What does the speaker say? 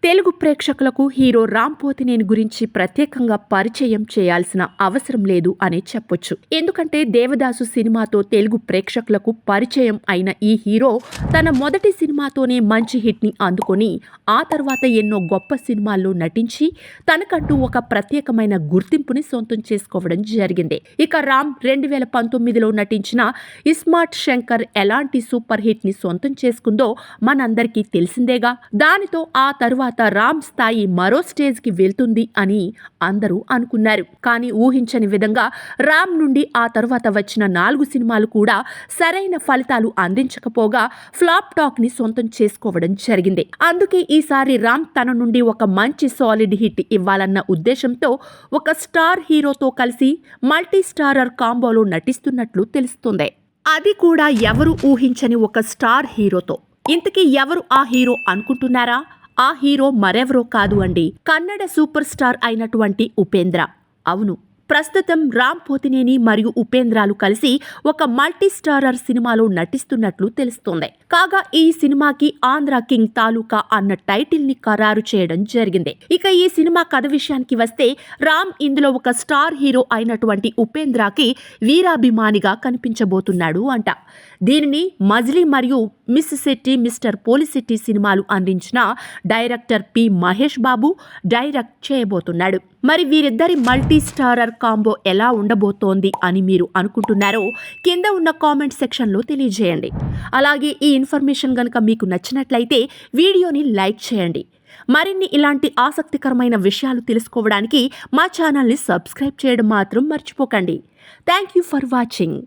తెలుగు ప్రేక్షకులకు హీరో రామ్ పోతినేని గురించి ప్రత్యేకంగా పరిచయం చేయాల్సిన అవసరం లేదు అని చెప్పొచ్చు. ఎందుకంటే దేవదాసు సినిమాతో తెలుగు ప్రేక్షకులకు పరిచయం అయిన ఈ హీరో తన మొదటి సినిమాతోనే మంచి హిట్ ని అందుకొని ఆ తర్వాత ఎన్నో గొప్ప సినిమాల్లో నటించి తనకంటూ ఒక ప్రత్యేకమైన గుర్తింపుని సొంతం చేసుకోవడం జరిగింది. ఇక రామ్ 2019లో నటించిన ఇస్మార్ట్ శంకర్ ఎలాంటి సూపర్ హిట్ ని సొంతం చేసుకుందో మనందరికీ తెలిసిందేగా. దానితో ఆ తరువాత రామ్ స్థాయి మరో స్టేజ్ కి వెళ్తుంది అని అందరూ అనుకున్నారు. కానీ ఊహించని విధంగా రామ్ నుండి ఆ తరువాత వచ్చిన 4 సినిమాలు కూడా సరైన ఫలితాలు అందించకపోగా ఫ్లాప్ టాక్ ని సొంతం చేసుకోవడం జరిగింది. అందుకే ఈసారి రామ్ తన నుండి ఒక మంచి సాలిడ్ హిట్ ఇవ్వాలన్న ఉద్దేశంతో ఒక స్టార్ హీరోతో కలిసి మల్టీ స్టారర్ కాంబోలో నటిస్తున్నట్లు తెలుస్తుంది. అది కూడా ఎవరు ఊహించని ఒక స్టార్ హీరోతో. ఇంతకీ ఎవరు ఆ హీరో అనుకుంటున్నారా? ఆ హీరో మరెవరో కాదు అండి, కన్నడ సూపర్ స్టార్ అయినటువంటి ఉపేంద్ర. అవును, ప్రస్తుతం రామ్ పోతినేని మరియు ఉపేంద్రాలు కలిసి ఒక మల్టీ స్టారర్ సినిమాలో నటిస్తున్నట్లు తెలుస్తోంది. కాగా ఈ సినిమాకి ఆంధ్ర కింగ్ తాలూకా అన్న టైటిల్ ని ఖరారు చేయడం జరిగింది. ఇక ఈ సినిమా కథ విషయానికి వస్తే రామ్ ఇందులో ఒక స్టార్ హీరో అయినటువంటి ఉపేంద్రకి వీరాభిమానిగా కనిపించబోతున్నాడు అంట. దీనిని మజిలీ మరియు మిస్ శెట్టి మిస్టర్ పోలిశెట్టి సినిమాలు అందించిన director P Mahesh Babu direct చేయబోతున్నాడు. మరి వీరిద్దరి మల్టీ స్టారర్ కాంబో ఎలా ఉండబోతోంది అని మీరు అనుకుంటున్నారో కింద ఉన్న కామెంట్ సెక్షన్లో తెలియజేయండి. అలాగే ఈ ఇన్ఫర్మేషన్ గనుక మీకు నచ్చినట్లయితే వీడియోని లైక్ చేయండి. మరిన్ని ఇలాంటి ఆసక్తికరమైన విషయాలు తెలుసుకోవడానికి మా ఛానల్ని సబ్స్క్రైబ్ చేయడం మాత్రం మర్చిపోకండి. Thank you for watching.